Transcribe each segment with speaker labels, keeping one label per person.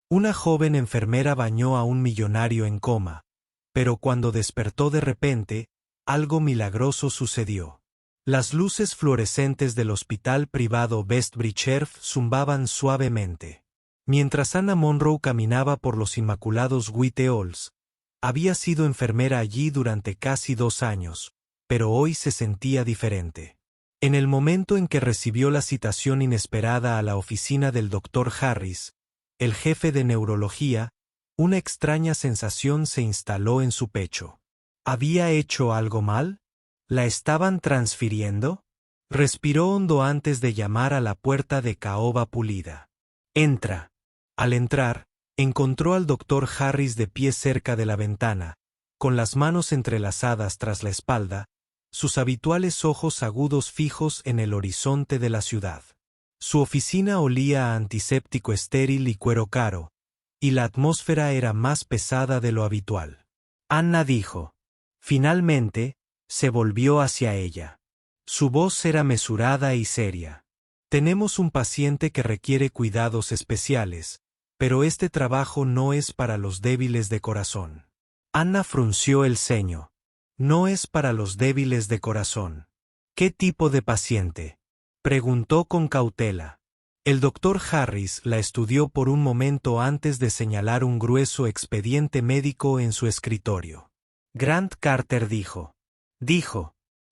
Speaker 1: Una joven enfermera bañó a un millonario en coma, pero cuando despertó de repente, algo milagroso sucedió. Las luces fluorescentes del hospital privado Westbridge zumbaban suavemente. Mientras Anna Monroe caminaba por los Inmaculados White Halls, había sido enfermera allí durante casi 2 años, pero hoy se sentía diferente. En el momento en que recibió la citación inesperada a la oficina del Dr. Harris, el jefe de neurología, una extraña sensación se instaló en su pecho. ¿Había hecho algo mal? ¿La estaban transfiriendo? Respiró hondo antes de llamar a la puerta de caoba pulida. «Entra». Al entrar, encontró al Dr. Harris de pie cerca de la ventana, con las manos entrelazadas tras la espalda, sus habituales ojos agudos fijos en el horizonte de la ciudad. Su oficina olía a antiséptico estéril y cuero caro, y la atmósfera era más pesada de lo habitual. Anna dijo. Finalmente, se volvió hacia ella. Su voz era mesurada y seria. «Tenemos un paciente que requiere cuidados especiales, pero este trabajo no es para los débiles de corazón». Anna frunció el ceño. «No es para los débiles de corazón». «¿Qué tipo de paciente?», preguntó con cautela. El Dr. Harris la estudió por un momento antes de señalar un grueso expediente médico en su escritorio. «Grant Carter dijo».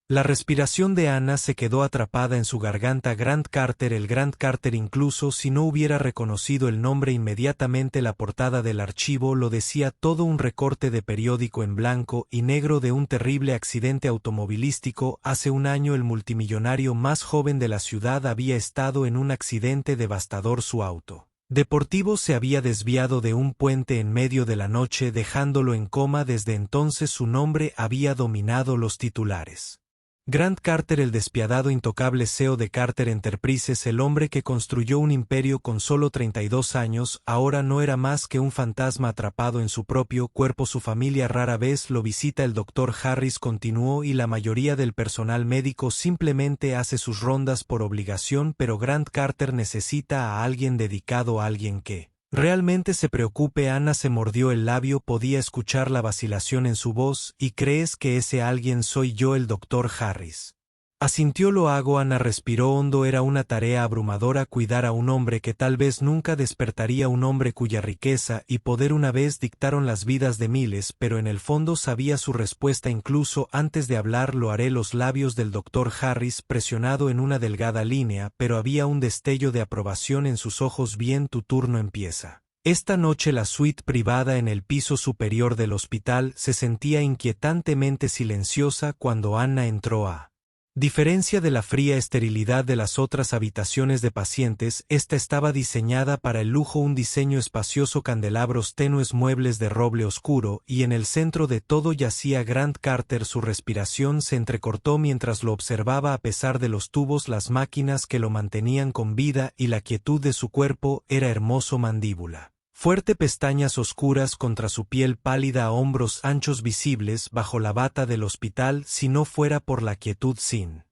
Speaker 1: La respiración de Anna se quedó atrapada en su garganta. Grant Carter, el Grant Carter, incluso si no hubiera reconocido el nombre inmediatamente, la portada del archivo lo decía todo, un recorte de periódico en blanco y negro de un terrible accidente automovilístico. Hace un año el multimillonario más joven de la ciudad había estado en un accidente devastador. Su auto deportivo se había desviado de un puente en medio de la noche, dejándolo en coma. Desde entonces su nombre había dominado los titulares. Grant Carter, el despiadado, intocable CEO de Carter Enterprises, el hombre que construyó un imperio con solo 32 años, ahora no era más que un fantasma atrapado en su propio cuerpo. Su familia rara vez lo visita. El Dr. Harris continuó, y la mayoría del personal médico simplemente hace sus rondas por obligación, pero Grant Carter necesita a alguien dedicado, a alguien que realmente se preocupe. Anna se mordió el labio, podía escuchar la vacilación en su voz. «¿Y crees que ese alguien soy yo?». El Dr. Harris asintió. «Lo hago». Anna respiró hondo. Era una tarea abrumadora cuidar a un hombre que tal vez nunca despertaría, un hombre cuya riqueza y poder una vez dictaron las vidas de miles, pero en el fondo sabía su respuesta incluso antes de hablar. «Lo haré». Los labios del Dr. Harris presionado en una delgada línea, pero había un destello de aprobación en sus ojos. «Bien, tu turno empieza». Esta noche la suite privada en el piso superior del hospital se sentía inquietantemente silenciosa cuando Anna entró. A diferencia de la fría esterilidad de las otras habitaciones de pacientes, esta estaba diseñada para el lujo, un diseño espacioso, candelabros tenues, muebles de roble oscuro, y en el centro de todo yacía Grant Carter. Su respiración se entrecortó mientras lo observaba. A pesar de los tubos, las máquinas que lo mantenían con vida y la quietud de su cuerpo, era hermoso. Mandíbula fuerte, pestañas oscuras contra su piel pálida, hombros anchos visibles bajo la bata del hospital. Si no fuera por la quietud sin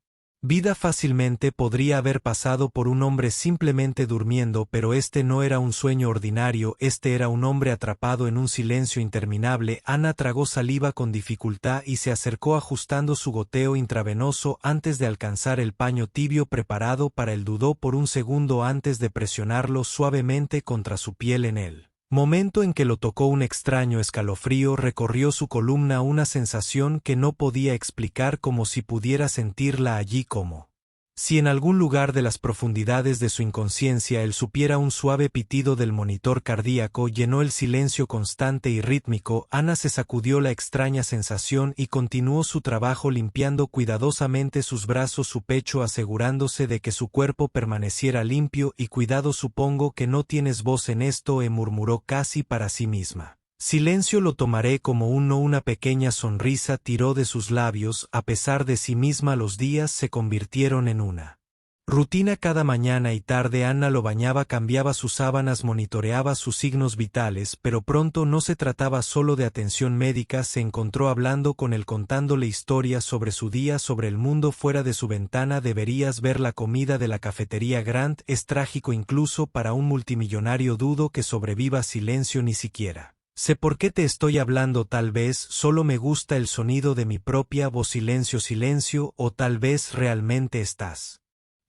Speaker 1: vida, fácilmente podría haber pasado por un hombre simplemente durmiendo, pero este no era un sueño ordinario, este era un hombre atrapado en un silencio interminable. Anna tragó saliva con dificultad y se acercó ajustando su goteo intravenoso antes de alcanzar el paño tibio preparado para él. Dudó por un segundo antes de presionarlo suavemente contra su piel. En el momento en que lo tocó, un extraño escalofrío recorrió su columna, una sensación que no podía explicar, como si pudiera sentirla allí, como si en algún lugar de las profundidades de su inconsciencia él supiera. Un suave pitido del monitor cardíaco llenó el silencio constante y rítmico. Anna se sacudió la extraña sensación y continuó su trabajo, limpiando cuidadosamente sus brazos, su pecho, asegurándose de que su cuerpo permaneciera limpio y cuidado. «Supongo que no tienes voz en esto», murmuró casi para sí misma. «Silencio, lo tomaré como un no». Una pequeña sonrisa tiró de sus labios. A pesar de sí misma, los días se convirtieron en una Rutina cada mañana y tarde. Anna lo bañaba, cambiaba sus sábanas, monitoreaba sus signos vitales, pero pronto no se trataba solo de atención médica. Se encontró hablando con él, contándole historias sobre su día, sobre el mundo fuera de su ventana. Deberías ver la comida de la cafetería Grant, es trágico incluso para un multimillonario. Dudo que sobreviva. Silencio. Ni siquiera sé por qué te estoy hablando, tal vez solo me gusta el sonido de mi propia voz. Silencio, silencio, o tal vez realmente estás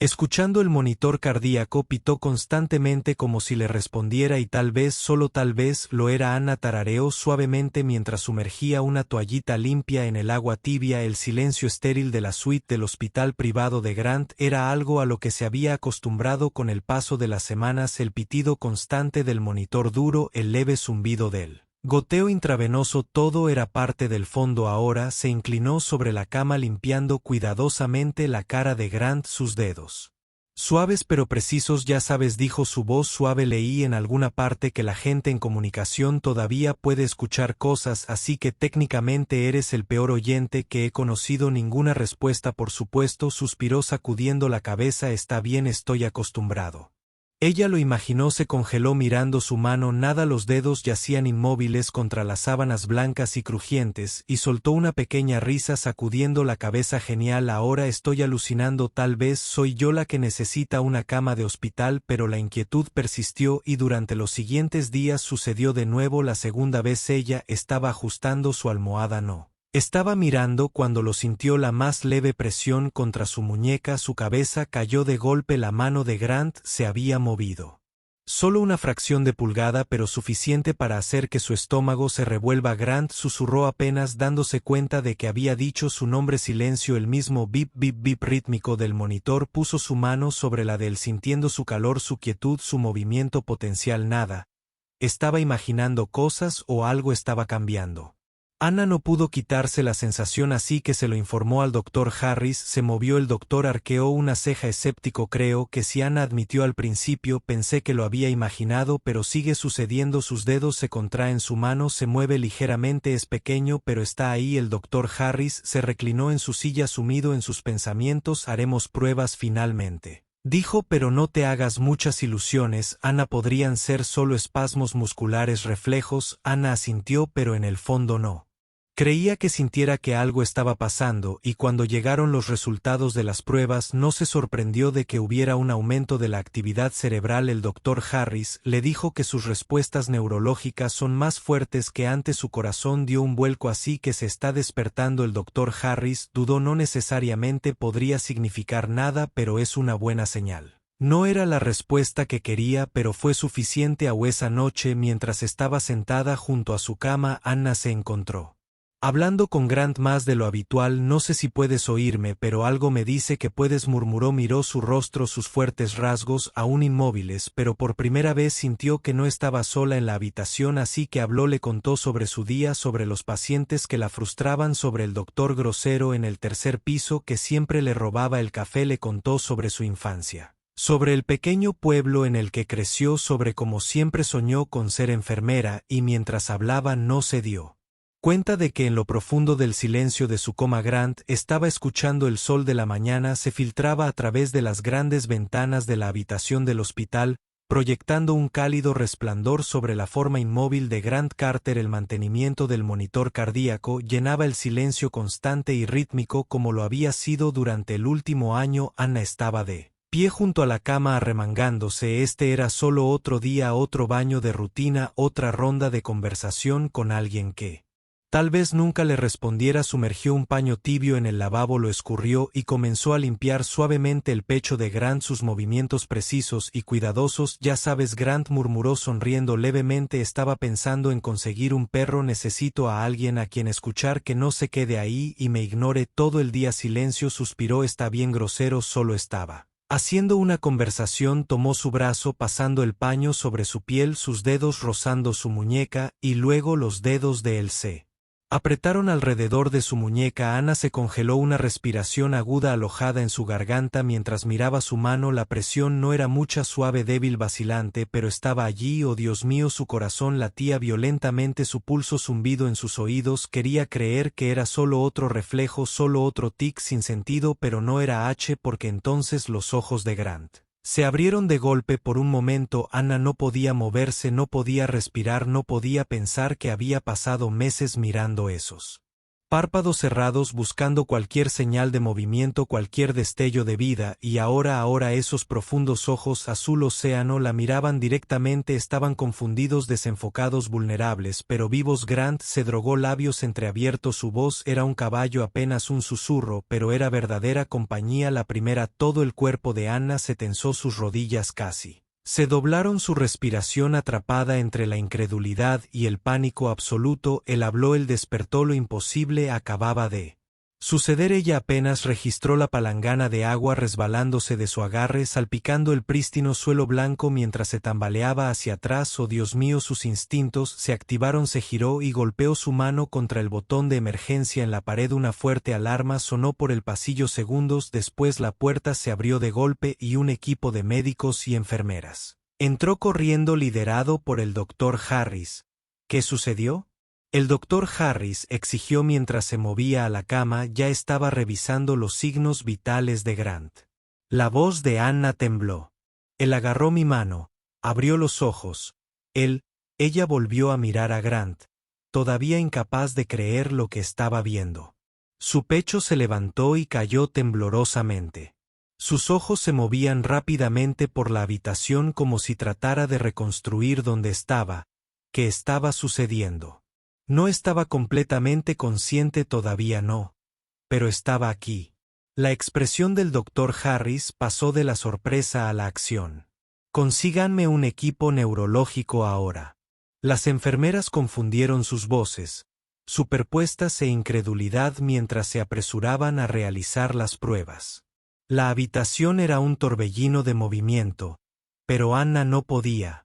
Speaker 1: escuchando el monitor cardíaco. Pitó constantemente como si le respondiera, y tal vez, solo tal vez, lo era. Anna tarareó suavemente mientras sumergía una toallita limpia en el agua tibia. El silencio estéril de la suite del hospital privado de Grant era algo a lo que se había acostumbrado con el paso de las semanas. El pitido constante del monitor duro, el leve zumbido del goteo intravenoso, todo era parte del fondo. Ahora se inclinó sobre la cama limpiando cuidadosamente la cara de Grant. Sus dedos suaves pero precisos. Ya sabes, dijo su voz suave. Leí en alguna parte que la gente en comunicación todavía puede escuchar cosas, así que técnicamente eres el peor oyente que he conocido. Ninguna respuesta, por supuesto. Suspiró sacudiendo la cabeza. Está bien, estoy acostumbrado. Ella lo imaginó. Se congeló mirando su mano. Nada, los dedos yacían inmóviles contra las sábanas blancas y crujientes, y soltó una pequeña risa sacudiendo la cabeza. Genial, ahora estoy alucinando. Tal vez soy yo la que necesita una cama de hospital. Pero la inquietud persistió, y durante los siguientes días sucedió de nuevo. La segunda vez ella estaba ajustando su almohada. No estaba mirando cuando lo sintió, la más leve presión contra su muñeca. Su cabeza cayó de golpe. La mano de Grant se había movido solo una fracción de pulgada, pero suficiente para hacer que su estómago se revuelva. Grant susurró, apenas dándose cuenta de que había dicho su nombre. Silencio. El mismo bip bip bip rítmico del monitor. Puso su mano sobre la de él, sintiendo su calor, su quietud, su movimiento potencial. Nada estaba imaginando cosas, o algo estaba cambiando. Anna no pudo quitarse la sensación, así que se lo informó al doctor Harris. Se movió. El doctor arqueó una ceja escéptico. Creo que si Anna admitió al principio, pensé que lo había imaginado, pero sigue sucediendo. Sus dedos se contraen, su mano se mueve ligeramente. Es pequeño, pero está ahí. El doctor Harris se reclinó en su silla sumido en sus pensamientos. Haremos pruebas finalmente, dijo, pero no te hagas muchas ilusiones, Anna. Podrían ser solo espasmos musculares, reflejos. Anna asintió, pero en el fondo no creía que sintiera que algo estaba pasando, y cuando llegaron los resultados de las pruebas no se sorprendió de que hubiera un aumento de la actividad cerebral. El doctor Harris le dijo que sus respuestas neurológicas son más fuertes que antes. Su corazón dio un vuelco. Así que se está despertando. El doctor Harris dudó. No necesariamente podría significar nada, pero es una buena señal. No era la respuesta que quería, pero fue suficiente. Esa noche, mientras estaba sentada junto a su cama, Anna se encontró hablando con Grant más de lo habitual. No sé si puedes oírme, pero algo me dice que puedes, murmuró. Miró su rostro, sus fuertes rasgos aún inmóviles, pero por primera vez sintió que no estaba sola en la habitación, así que habló. Le contó sobre su día, sobre los pacientes que la frustraban, sobre el doctor grosero en el tercer piso que siempre le robaba el café. Le contó sobre su infancia, sobre el pequeño pueblo en el que creció, sobre cómo siempre soñó con ser enfermera, y mientras hablaba no se dio cuenta de que en lo profundo del silencio de su coma Grant estaba escuchando. El sol de la mañana se filtraba a través de las grandes ventanas de la habitación del hospital, proyectando un cálido resplandor sobre la forma inmóvil de Grant Carter. El mantenimiento del monitor cardíaco llenaba el silencio constante y rítmico como lo había sido durante el último año. Anna estaba de pie junto a la cama arremangándose. Este era solo otro día, otro baño de rutina, otra ronda de conversación con alguien que tal vez nunca le respondiera. Sumergió un paño tibio en el lavabo, lo escurrió y comenzó a limpiar suavemente el pecho de Grant, sus movimientos precisos y cuidadosos. Ya sabes, Grant murmuró sonriendo levemente, estaba pensando en conseguir un perro. Necesito a alguien a quien escuchar que no se quede ahí y me ignore todo el día. Silencio, suspiró. Está bien, grosero, solo estaba haciendo una conversación. Tomó su brazo pasando el paño sobre su piel, sus dedos rozando su muñeca, y luego los dedos de él se Apretaron alrededor de su muñeca. Anna se congeló, una respiración aguda alojada en su garganta mientras miraba su mano. La presión no era mucha, suave, débil, vacilante, pero estaba allí. Oh Dios mío, su corazón latía violentamente, su pulso zumbido en sus oídos. Quería creer que era solo otro reflejo, solo otro tic sin sentido, pero no era porque entonces los ojos de Grant se abrieron de golpe. Por un momento Anna no podía moverse, no podía respirar, no podía pensar que había pasado meses mirando esos párpados cerrados, buscando cualquier señal de movimiento, cualquier destello de vida, y ahora esos profundos ojos azul océano la miraban directamente. Estaban confundidos, desenfocados, vulnerables, pero vivos. Grant se drogó, labios entreabiertos, su voz era un caballo, apenas un susurro, pero era verdadera compañía. La primera. Todo el cuerpo de Anna se tensó, sus rodillas casi se doblaron, su respiración atrapada entre la incredulidad y el pánico absoluto. Él habló, él despertó, lo imposible acababa de suceder. Ella apenas registró la palangana de agua resbalándose de su agarre, salpicando el prístino suelo blanco mientras se tambaleaba hacia atrás. Oh Dios mío, sus instintos se activaron, se giró y golpeó su mano contra el botón de emergencia en la pared. Una fuerte alarma sonó por el pasillo. Segundos después la puerta se abrió de golpe y un equipo de médicos y enfermeras entró corriendo, liderado por el doctor Harris. ¿Qué sucedió? El doctor Harris exigió mientras se movía a la cama. Ya estaba revisando los signos vitales de Grant. La voz de Anna tembló. Él agarró mi mano, abrió los ojos. Ella volvió a mirar a Grant, todavía incapaz de creer lo que estaba viendo. Su pecho se levantó y cayó temblorosamente. Sus ojos se movían rápidamente por la habitación como si tratara de reconstruir dónde estaba, qué estaba sucediendo. No estaba completamente consciente, todavía no, pero estaba aquí. La expresión del doctor Harris pasó de la sorpresa a la acción. Consíganme un equipo neurológico ahora. Las enfermeras confundieron sus voces, superpuestas, e incredulidad mientras se apresuraban a realizar las pruebas. La habitación era un torbellino de movimiento, pero Anna no podía.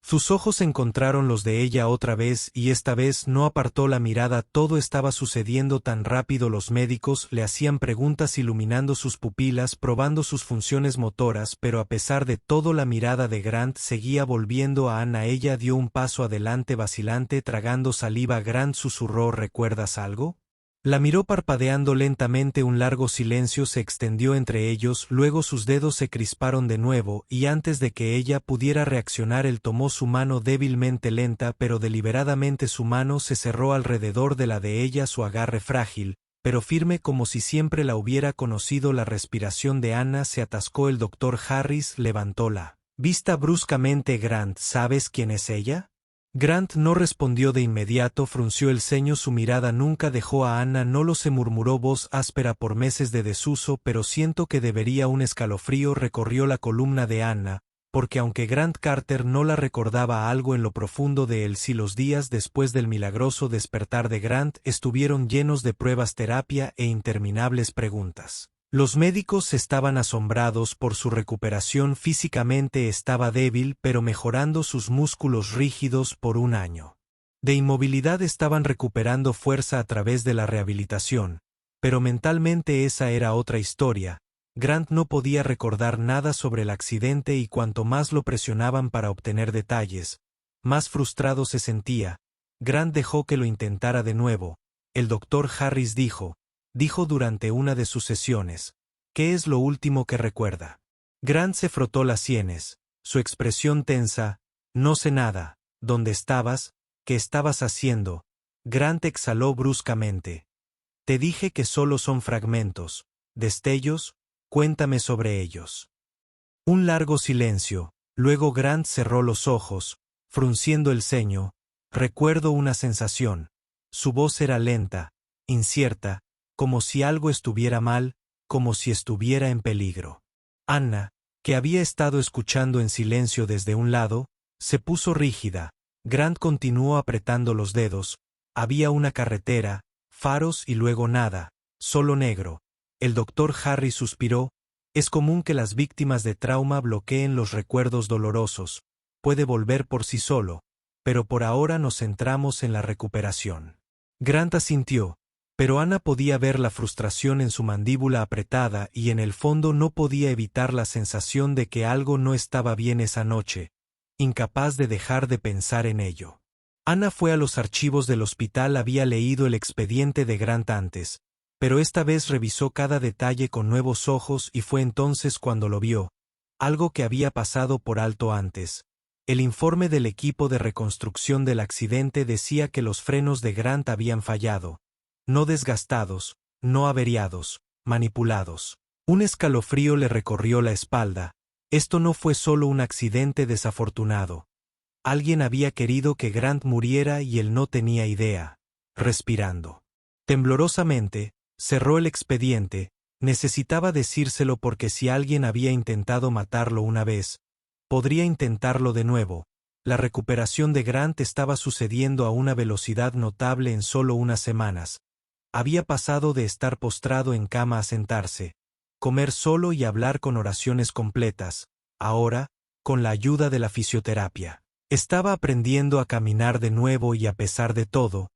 Speaker 1: Sus ojos encontraron los de ella otra vez y esta vez no apartó la mirada. Todo estaba sucediendo tan rápido. Los médicos le hacían preguntas, iluminando sus pupilas, probando sus funciones motoras, pero a pesar de todo la mirada de Grant seguía volviendo a Anna. Ella dio un paso adelante, vacilante, tragando saliva. Grant susurró: ¿recuerdas algo? La miró parpadeando lentamente. Un largo silencio se extendió entre ellos, luego sus dedos se crisparon de nuevo, y antes de que ella pudiera reaccionar él tomó su mano débilmente, lenta pero deliberadamente. Su mano se cerró alrededor de la de ella, su agarre frágil, pero firme como si siempre la hubiera conocido. La respiración de Anna se atascó. El doctor Harris levantó la vista bruscamente. Grant, ¿sabes quién es ella? Grant no respondió de inmediato, frunció el ceño. Su mirada nunca dejó a Anna. No lo sé, murmuró, voz áspera por meses de desuso, pero siento que debería. Un escalofrío recorrió la columna de Anna, porque aunque Grant Carter no la recordaba, algo en lo profundo de él sí. Los días después del milagroso despertar de Grant estuvieron llenos de pruebas, terapia e interminables preguntas. Los médicos estaban asombrados por su recuperación. Físicamente estaba débil, pero mejorando, sus músculos rígidos. Por un año de inmovilidad estaban recuperando fuerza a través de la rehabilitación, pero mentalmente esa era otra historia. Grant no podía recordar nada sobre el accidente y cuanto más lo presionaban para obtener detalles, más frustrado se sentía. Grant dejó que lo intentara de nuevo. El doctor Harris dijo durante una de sus sesiones: ¿qué es lo último que recuerda? Grant se frotó las sienes, su expresión tensa. No sé nada. ¿Dónde estabas? ¿Qué estabas haciendo? Grant exhaló bruscamente. Te dije que solo son fragmentos, destellos, cuéntame sobre ellos. Un largo silencio, luego Grant cerró los ojos, frunciendo el ceño. Recuerdo una sensación. Su voz era lenta, incierta, como si algo estuviera mal, como si estuviera en peligro. Anna, que había estado escuchando en silencio desde un lado, se puso rígida. Grant continuó apretando los dedos. Había una carretera, faros y luego nada, solo negro. El doctor Harris suspiró. Es común que las víctimas de trauma bloqueen los recuerdos dolorosos. Puede volver por sí solo, pero por ahora nos centramos en la recuperación. Grant asintió, pero Ana podía ver la frustración en su mandíbula apretada y en el fondo no podía evitar la sensación de que algo no estaba bien esa noche, incapaz de dejar de pensar en ello. Ana fue a los archivos del hospital, había leído el expediente de Grant antes, pero esta vez revisó cada detalle con nuevos ojos y fue entonces cuando lo vio, algo que había pasado por alto antes. El informe del equipo de reconstrucción del accidente decía que los frenos de Grant habían fallado. No desgastados, no averiados, manipulados. Un escalofrío le recorrió la espalda. Esto no fue solo un accidente desafortunado. Alguien había querido que Grant muriera y él no tenía idea. Respirando temblorosamente, cerró el expediente. Necesitaba decírselo porque si alguien había intentado matarlo una vez, podría intentarlo de nuevo. La recuperación de Grant estaba sucediendo a una velocidad notable en solo unas semanas. Había pasado de estar postrado en cama a sentarse, comer solo y hablar con oraciones completas. Ahora, con la ayuda de la fisioterapia, estaba aprendiendo a caminar de nuevo y a pesar de todo,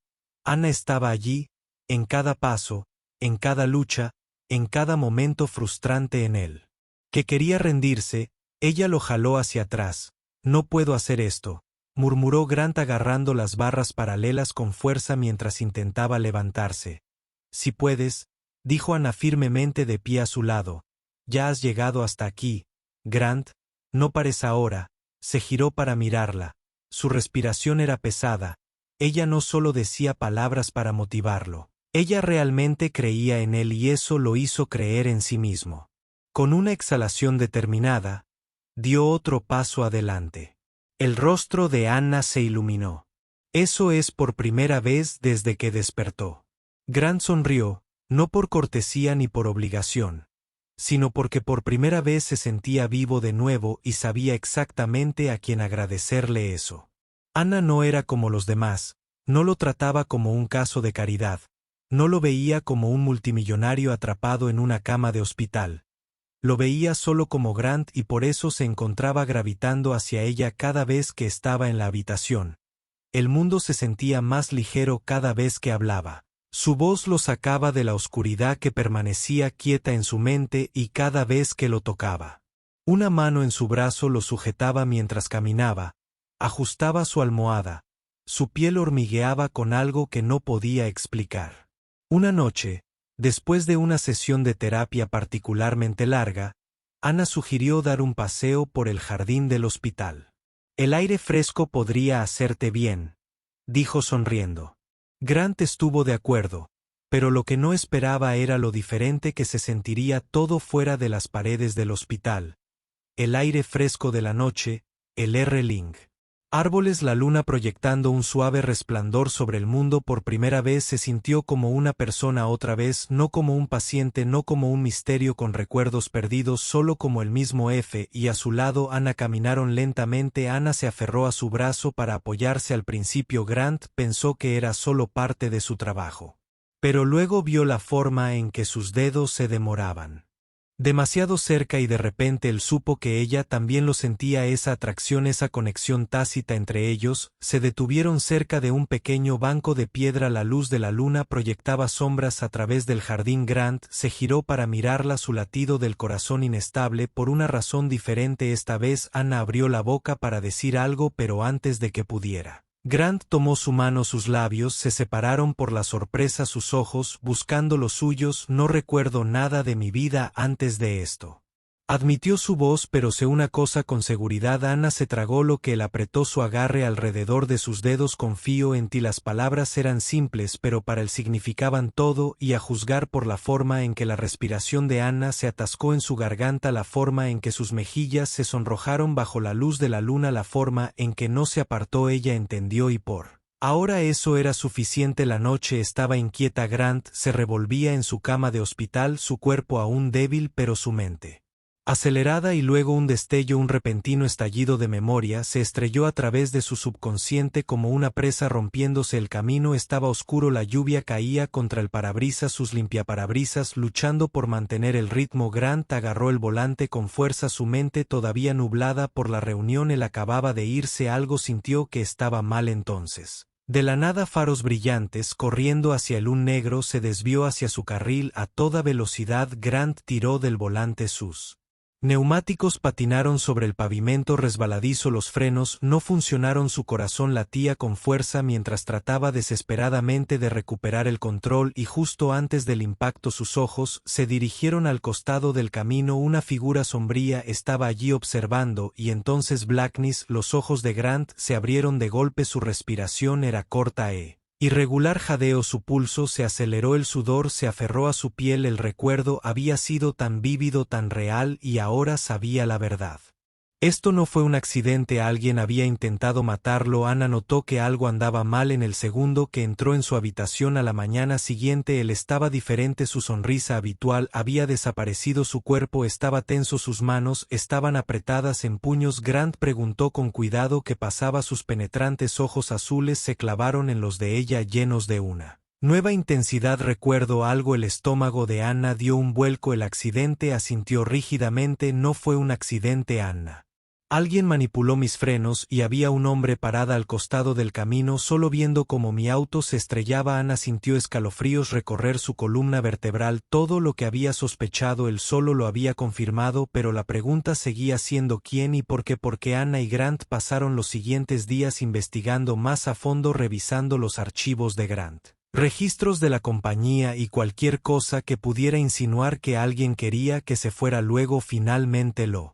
Speaker 1: Ana estaba allí, en cada paso, en cada lucha, en cada momento frustrante en él. Que quería rendirse, ella lo jaló hacia atrás. No puedo hacer esto, murmuró Grant agarrando las barras paralelas con fuerza mientras intentaba levantarse. Si puedes, dijo Ana firmemente de pie a su lado. Ya has llegado hasta aquí, Grant, no pares ahora. Se giró para mirarla. Su respiración era pesada. Ella no solo decía palabras para motivarlo. Ella realmente creía en él y eso lo hizo creer en sí mismo. Con una exhalación determinada, dio otro paso adelante. El rostro de Ana se iluminó. Eso es por primera vez desde que despertó. Grant sonrió, no por cortesía ni por obligación, sino porque por primera vez se sentía vivo de nuevo y sabía exactamente a quién agradecerle eso. Ana no era como los demás, no lo trataba como un caso de caridad, no lo veía como un multimillonario atrapado en una cama de hospital. Lo veía solo como Grant y por eso se encontraba gravitando hacia ella cada vez que estaba en la habitación. El mundo se sentía más ligero cada vez que hablaba. Su voz lo sacaba de la oscuridad que permanecía quieta en su mente y cada vez que lo tocaba. Una mano en su brazo lo sujetaba mientras caminaba, ajustaba su almohada, su piel hormigueaba con algo que no podía explicar. Una noche, después de una sesión de terapia particularmente larga, Ana sugirió dar un paseo por el jardín del hospital. El aire fresco podría hacerte bien, dijo sonriendo. Grant estuvo de acuerdo, pero lo que no esperaba era lo diferente que se sentiría todo fuera de las paredes del hospital. El aire fresco de la noche, el R-Ling. Árboles, la luna proyectando un suave resplandor sobre el mundo. Por primera vez se sintió como una persona otra vez, no como un paciente, no como un misterio con recuerdos perdidos, solo como el mismo F, y a su lado Ana caminaron lentamente. Ana se aferró a su brazo para apoyarse. Al principio Grant pensó que era solo parte de su trabajo. Pero luego vio la forma en que sus dedos se demoraban demasiado cerca y de repente él supo que ella también lo sentía, esa atracción, esa conexión tácita entre ellos. Se detuvieron cerca de un pequeño banco de piedra, la luz de la luna proyectaba sombras a través del jardín. Grant se giró para mirarla, su latido del corazón inestable por una razón diferente esta vez. Ana abrió la boca para decir algo, pero antes de que pudiera, Grant tomó su mano, sus labios se separaron por la sorpresa, sus ojos buscando los suyos. No recuerdo nada de mi vida antes de esto, admitió su voz, pero sé una cosa con seguridad. Ana se tragó lo que él apretó su agarre alrededor de sus dedos. Confío en ti. Las palabras eran simples, pero para él significaban todo, y a juzgar por la forma en que la respiración de Ana se atascó en su garganta, la forma en que sus mejillas se sonrojaron bajo la luz de la luna, la forma en que no se apartó, ella entendió y por ahora eso era suficiente. La noche estaba inquieta. Grant se revolvía en su cama de hospital, su cuerpo aún débil, pero su mente acelerada, y luego un destello, un repentino estallido de memoria se estrelló a través de su subconsciente como una presa rompiéndose el camino. Estaba oscuro, la lluvia caía contra el parabrisas, sus limpiaparabrisas luchando por mantener el ritmo. Grant agarró el volante con fuerza, su mente todavía nublada por la reunión. Él acababa de irse, algo sintió que estaba mal entonces. De la nada faros brillantes corriendo hacia el un negro se desvió hacia su carril a toda velocidad. Grant tiró del volante. Sus neumáticos patinaron sobre el pavimento resbaladizo, los frenos no funcionaron, su corazón latía con fuerza mientras trataba desesperadamente de recuperar el control y justo antes del impacto sus ojos se dirigieron al costado del camino. Una figura sombría estaba allí observando y entonces Blackness, los ojos de Grant se abrieron de golpe, su respiración era corta irregular, jadeó su pulso, se aceleró, el sudor se aferró a su piel, el recuerdo había sido tan vívido, tan real y ahora sabía la verdad. Esto no fue un accidente, alguien había intentado matarlo. Ana notó que algo andaba mal en el segundo que entró en su habitación. A la mañana siguiente él estaba diferente, su sonrisa habitual había desaparecido, su cuerpo estaba tenso, sus manos estaban apretadas en puños. Grant preguntó con cuidado qué pasaba, sus penetrantes ojos azules se clavaron en los de ella llenos de una nueva intensidad. Recuerdo algo, el estómago de Ana dio un vuelco. El accidente, asintió rígidamente. No fue un accidente, Ana. Alguien manipuló mis frenos y había un hombre parada al costado del camino solo viendo cómo mi auto se estrellaba. Ana sintió escalofríos recorrer su columna vertebral. Todo lo que había sospechado él solo lo había confirmado, pero la pregunta seguía siendo quién y por qué. Porque Ana y Grant pasaron los siguientes días investigando más a fondo, revisando los archivos de Grant, registros de la compañía y cualquier cosa que pudiera insinuar que alguien quería que se fuera. Luego finalmente lo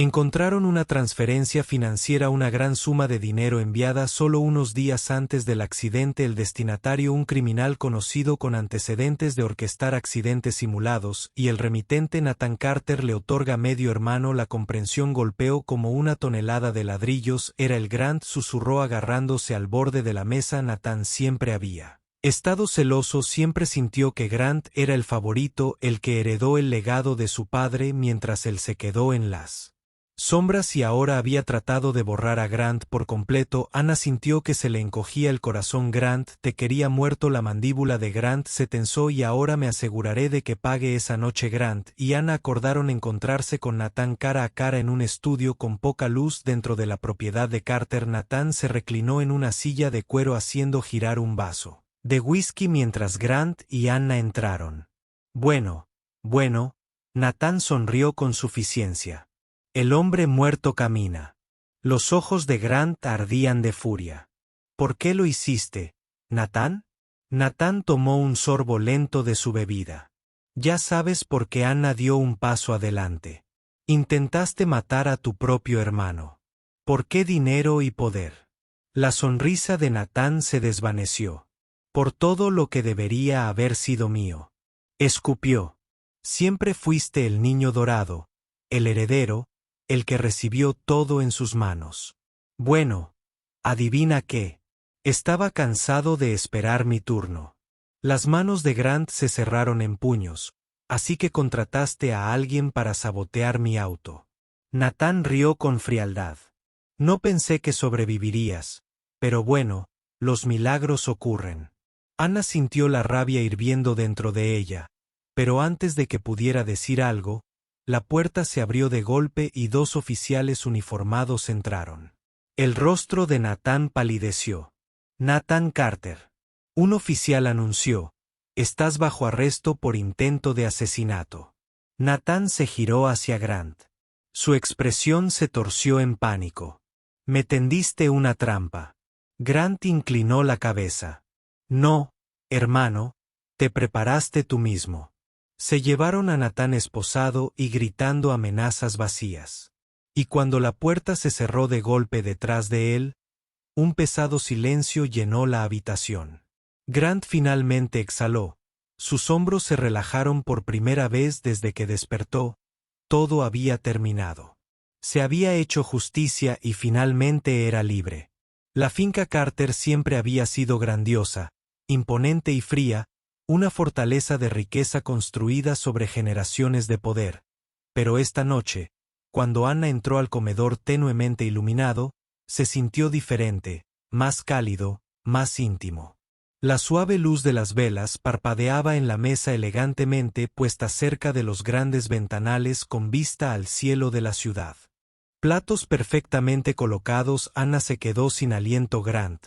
Speaker 1: encontraron, una transferencia financiera, una gran suma de dinero enviada solo unos días antes del accidente. El destinatario, un criminal conocido con antecedentes de orquestar accidentes simulados, y el remitente Nathan Carter le otorga medio hermano. La comprensión golpeó como una tonelada de ladrillos. Era el Grant, susurró agarrándose al borde de la mesa. Nathan siempre había estado celoso, siempre sintió que Grant era el favorito, el que heredó el legado de su padre mientras él se quedó en las sombras y ahora había tratado de borrar a Grant por completo. Ana sintió que se le encogía el corazón. Grant te quería muerto. La mandíbula de Grant se tensó. Y ahora me aseguraré de que pague esa noche. Grant y Ana acordaron encontrarse con Nathan cara a cara en un estudio con poca luz dentro de la propiedad de Carter. Nathan se reclinó en una silla de cuero haciendo girar un vaso de whisky mientras Grant y Ana entraron. Bueno, Nathan sonrió con suficiencia. El hombre muerto camina. Los ojos de Grant ardían de furia. ¿Por qué lo hiciste, Nathan? Nathan tomó un sorbo lento de su bebida. Ya sabes por qué. Ana dio un paso adelante. Intentaste matar a tu propio hermano. ¿Por qué dinero y poder? La sonrisa de Nathan se desvaneció. Por todo lo que debería haber sido mío. Escupió. Siempre fuiste el niño dorado, el heredero, el que recibió todo en sus manos. Bueno, adivina qué. Estaba cansado de esperar mi turno. Las manos de Grant se cerraron en puños, así que contrataste a alguien para sabotear mi auto. Nathan rió con frialdad. No pensé que sobrevivirías, pero bueno, los milagros ocurren. Ana sintió la rabia hirviendo dentro de ella, pero antes de que pudiera decir algo, la puerta se abrió de golpe y dos oficiales uniformados entraron. El rostro de Nathan palideció. Nathan Carter. Un oficial anunció, estás bajo arresto por intento de asesinato. Nathan se giró hacia Grant. Su expresión se torció en pánico. Me tendiste una trampa. Grant inclinó la cabeza. No, hermano, te preparaste tú mismo. Se llevaron a Nathan esposado y gritando amenazas vacías. Y cuando la puerta se cerró de golpe detrás de él, un pesado silencio llenó la habitación. Grant finalmente exhaló. Sus hombros se relajaron por primera vez desde que despertó. Todo había terminado. Se había hecho justicia y finalmente era libre. La finca Carter siempre había sido grandiosa, imponente y fría, una fortaleza de riqueza construida sobre generaciones de poder. Pero esta noche, cuando Ana entró al comedor tenuemente iluminado, se sintió diferente, más cálido, más íntimo. La suave luz de las velas parpadeaba en la mesa elegantemente puesta cerca de los grandes ventanales con vista al cielo de la ciudad. Platos perfectamente colocados. Ana se quedó sin aliento. Grant.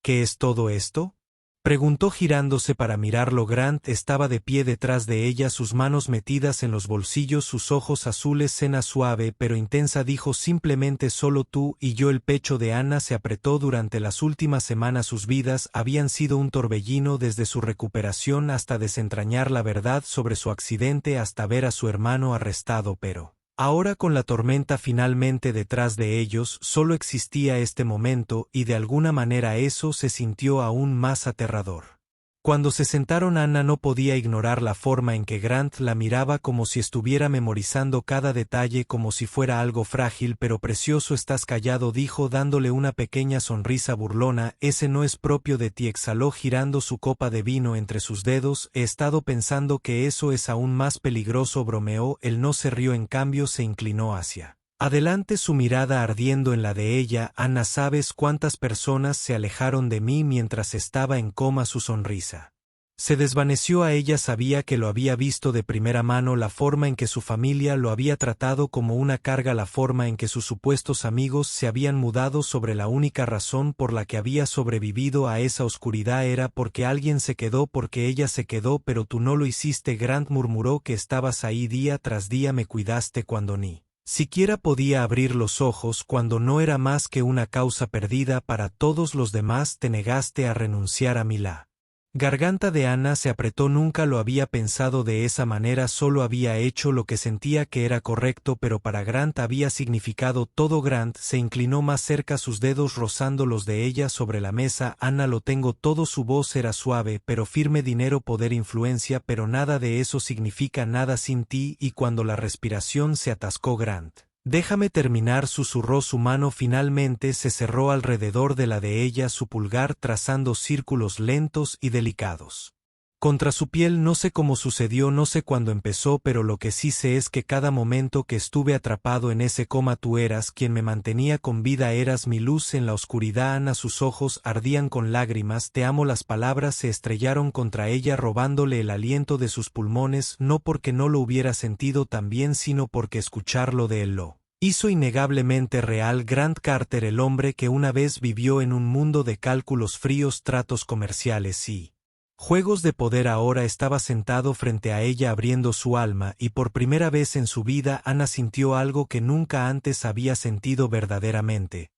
Speaker 1: ¿Qué es todo esto? Preguntó girándose para mirarlo. Grant estaba de pie detrás de ella, sus manos metidas en los bolsillos, sus ojos azules. Cena suave pero intensa, dijo simplemente solo tú y yo. El pecho de Anna se apretó. Durante las últimas semanas sus vidas habían sido un torbellino, desde su recuperación hasta desentrañar la verdad sobre su accidente hasta ver a su hermano arrestado, pero ahora, con la tormenta finalmente detrás de ellos, solo existía este momento, y de alguna manera eso se sintió aún más aterrador. Cuando se sentaron, Anna no podía ignorar la forma en que Grant la miraba, como si estuviera memorizando cada detalle, como si fuera algo frágil pero precioso. Estás callado, dijo, dándole una pequeña sonrisa burlona. Ese no es propio de ti, exhaló, girando su copa de vino entre sus dedos. He estado pensando que eso es aún más peligroso, bromeó. Él no se rió, en cambio se inclinó hacia adelante, su mirada ardiendo en la de ella. Anna, ¿sabes cuántas personas se alejaron de mí mientras estaba en coma? Su sonrisa se desvaneció. A ella sabía que lo había visto de primera mano, la forma en que su familia lo había tratado como una carga, la forma en que sus supuestos amigos se habían mudado. Sobre la única razón por la que había sobrevivido a esa oscuridad era porque alguien se quedó, porque ella se quedó. Pero tú no lo hiciste, Grant murmuró, que estabas ahí día tras día, me cuidaste cuando ni siquiera podía abrir los ojos, cuando no era más que una causa perdida para todos los demás. Te negaste a renunciar a mí. La garganta de Anna se apretó. Nunca lo había pensado de esa manera, solo había hecho lo que sentía que era correcto, pero para Grant había significado todo. Grant se inclinó más cerca, sus dedos rozando los de ella sobre la mesa. Anna, lo tengo todo. Su voz era suave pero firme. Dinero, poder, influencia, pero nada de eso significa nada sin ti. Y cuando la respiración se atascó, Grant, déjame terminar, susurró. Su mano finalmente se cerró alrededor de la de ella, su pulgar trazando círculos lentos y delicados contra su piel. No sé cómo sucedió, no sé cuándo empezó, pero lo que sí sé es que cada momento que estuve atrapado en ese coma tú eras quien me mantenía con vida, eras mi luz en la oscuridad. Ana, sus ojos ardían con lágrimas. Te amo. Las palabras se estrellaron contra ella, robándole el aliento de sus pulmones, no porque no lo hubiera sentido también, sino porque escucharlo de él lo hizo innegablemente real. Grant Carter, el hombre que una vez vivió en un mundo de cálculos fríos, tratos comerciales y juegos de poder, ahora estaba sentado frente a ella, abriendo su alma, y por primera vez en su vida Anna sintió algo que nunca antes había sentido verdaderamente,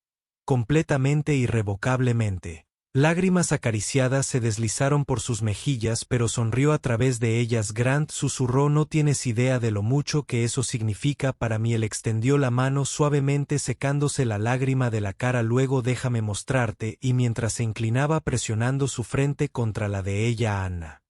Speaker 1: completamente, irrevocablemente. Lágrimas acariciadas se deslizaron por sus mejillas, pero sonrió a través de ellas. Grant susurró, no tienes idea de lo mucho que eso significa para mí. Él extendió la mano suavemente, secándose la lágrima de la cara. Luego, déjame mostrarte, y mientras se inclinaba presionando su frente contra la de ella, Anna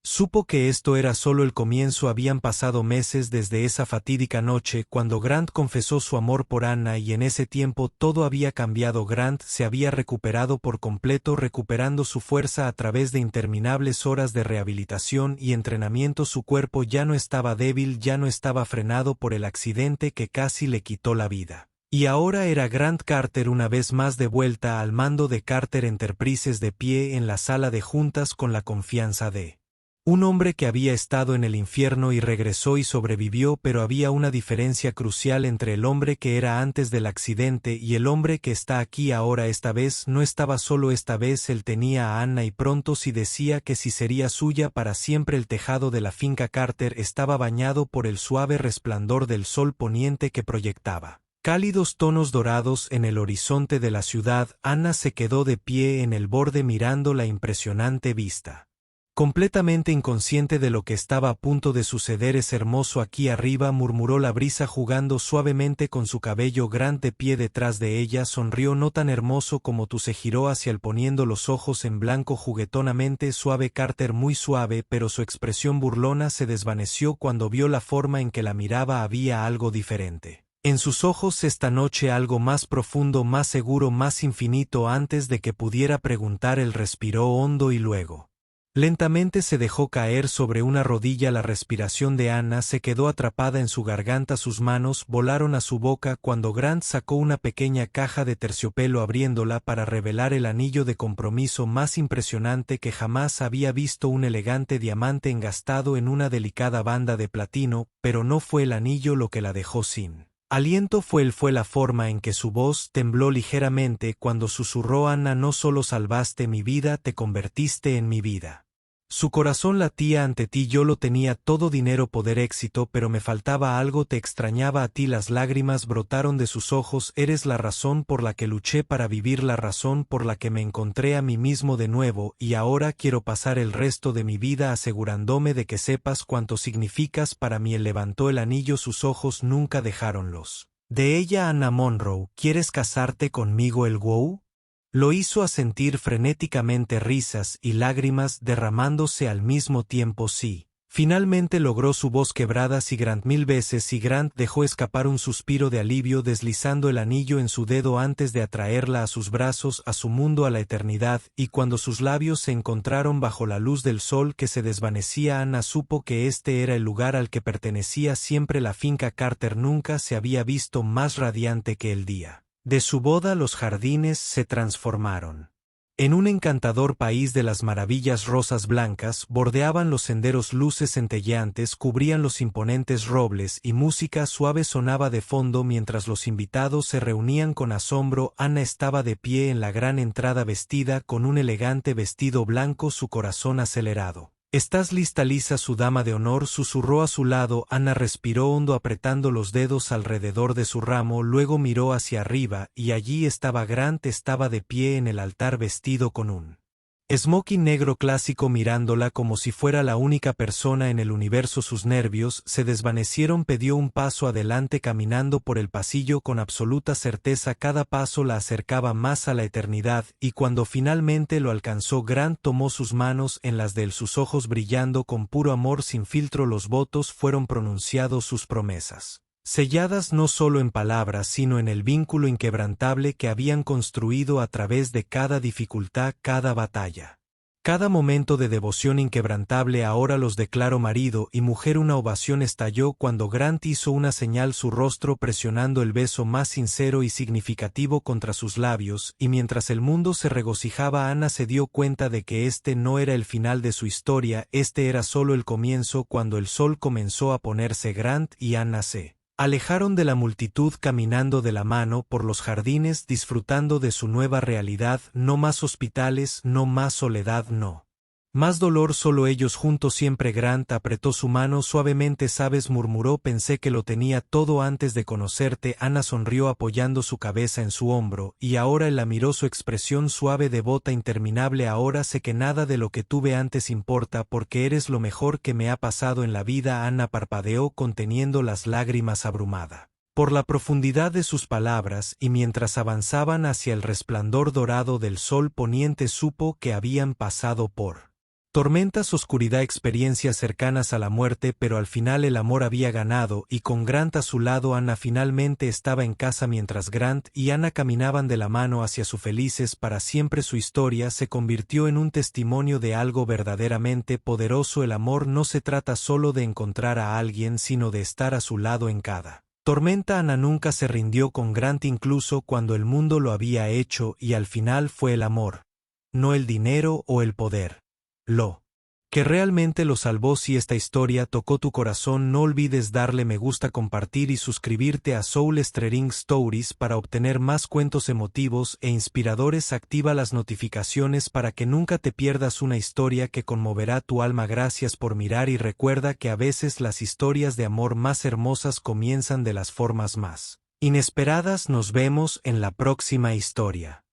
Speaker 1: supo que esto era solo el comienzo. Habían pasado meses desde esa fatídica noche cuando Grant confesó su amor por Anna, y en ese tiempo todo había cambiado. Grant se había recuperado por completo, recuperando su fuerza a través de interminables horas de rehabilitación y entrenamiento. Su cuerpo ya no estaba débil, ya no estaba frenado por el accidente que casi le quitó la vida. Y ahora era Grant Carter una vez más de vuelta al mando de Carter Enterprises, de pie en la sala de juntas con la confianza de un hombre que había estado en el infierno y regresó y sobrevivió. Pero había una diferencia crucial entre el hombre que era antes del accidente y el hombre que está aquí ahora. Esta vez no estaba solo, esta vez él tenía a Anna, y pronto sí decía que sí sería suya para siempre. El tejado de la finca Carter estaba bañado por el suave resplandor del sol poniente que proyectaba cálidos tonos dorados en el horizonte de la ciudad. Anna se quedó de pie en el borde mirando la impresionante vista, completamente inconsciente de lo que estaba a punto de suceder. Es hermoso aquí arriba, murmuró la brisa jugando suavemente con su cabello. Grant, de pie detrás de ella, sonrió. No tan hermoso como tú. Se giró hacia él poniendo los ojos en blanco, juguetonamente suave. Carter, muy suave, pero su expresión burlona se desvaneció cuando vio la forma en que la miraba. Había algo diferente en sus ojos esta noche, algo más profundo, más seguro, más infinito. Antes de que pudiera preguntar, él respiró hondo y luego lentamente se dejó caer sobre una rodilla. La respiración de Anna se quedó atrapada en su garganta. Sus manos volaron a su boca cuando Grant sacó una pequeña caja de terciopelo, abriéndola para revelar el anillo de compromiso más impresionante que jamás había visto, un elegante diamante engastado en una delicada banda de platino. Pero no fue el anillo lo que la dejó sin Aliento fue la forma en que su voz tembló ligeramente cuando susurró: Anna, no solo salvaste mi vida, te convertiste en mi vida. Su corazón latía ante ti, yo lo tenía todo: dinero, poder, éxito, pero me faltaba algo, te extrañaba a ti. Las lágrimas brotaron de sus ojos. Eres la razón por la que luché para vivir, la razón por la que me encontré a mí mismo de nuevo, y ahora quiero pasar el resto de mi vida asegurándome de que sepas cuánto significas para mí. Él levantó el anillo, sus ojos nunca dejáronlos de ella. Anna Monroe, ¿quieres casarte conmigo? El wow lo hizo asentir frenéticamente, risas y lágrimas derramándose al mismo tiempo. Sí. Finalmente logró su voz quebrada: sí, Grant, 1000 veces. Y Grant dejó escapar un suspiro de alivio, deslizando el anillo en su dedo antes de atraerla a sus brazos, a su mundo, a la eternidad, y cuando sus labios se encontraron bajo la luz del sol que se desvanecía, Anna supo que este era el lugar al que pertenecía siempre. La finca Carter nunca se había visto más radiante que el día de su boda. Los jardines se transformaron en un encantador país de las maravillas. Rosas blancas bordeaban los senderos, luces centelleantes cubrían los imponentes robles y música suave sonaba de fondo mientras los invitados se reunían con asombro. Anna estaba de pie en la gran entrada, vestida con un elegante vestido blanco, su corazón acelerado. ¿Estás lista, Lisa? Su dama de honor susurró a su lado. Anna respiró hondo, apretando los dedos alrededor de su ramo, luego miró hacia arriba, y allí estaba Grant. Estaba de pie en el altar, vestido con un smoking negro clásico, mirándola como si fuera la única persona en el universo. Sus nervios se desvanecieron. Dio un paso adelante, caminando por el pasillo con absoluta certeza. Cada paso la acercaba más a la eternidad, y cuando finalmente lo alcanzó, Grant tomó sus manos en las de él, sus ojos brillando con puro amor sin filtro. Los votos fueron pronunciados, sus promesas selladas no solo en palabras, sino en el vínculo inquebrantable que habían construido a través de cada dificultad, cada batalla, cada momento de devoción inquebrantable. Ahora los declaró marido y mujer. Una ovación estalló cuando Grant hizo una señal, su rostro presionando el beso más sincero y significativo contra sus labios, y mientras el mundo se regocijaba, Anna se dio cuenta de que este no era el final de su historia, este era solo el comienzo. Cuando el sol comenzó a ponerse, Grant y Anna se alejaron de la multitud, caminando de la mano por los jardines, disfrutando de su nueva realidad. No más hospitales, no más soledad, no más dolor, solo ellos juntos siempre. Grant apretó su mano suavemente. ¿Sabes?, murmuró, pensé que lo tenía todo antes de conocerte. Anna sonrió apoyando su cabeza en su hombro, y ahora él la miró, su expresión suave, devota, interminable. Ahora sé que nada de lo que tuve antes importa, porque eres lo mejor que me ha pasado en la vida. Anna parpadeó, conteniendo las lágrimas, abrumada por la profundidad de sus palabras, y mientras avanzaban hacia el resplandor dorado del sol poniente, supo que habían pasado por tormentas, oscuridad, experiencias cercanas a la muerte, pero al final el amor había ganado, y con Grant a su lado, Anna finalmente estaba en casa. Mientras Grant y Anna caminaban de la mano hacia su felices para siempre, su historia se convirtió en un testimonio de algo verdaderamente poderoso. El amor no se trata solo de encontrar a alguien, sino de estar a su lado en cada tormenta. Anna nunca se rindió con Grant, incluso cuando el mundo lo había hecho, y al final fue el amor, no el dinero o el poder, lo que realmente lo salvó. Si esta historia tocó tu corazón, no olvides darle me gusta, compartir y suscribirte a Soul Streaming Stories para obtener más cuentos emotivos e inspiradores. Activa las notificaciones para que nunca te pierdas una historia que conmoverá tu alma. Gracias por mirar, y recuerda que a veces las historias de amor más hermosas comienzan de las formas más inesperadas. Nos vemos en la próxima historia.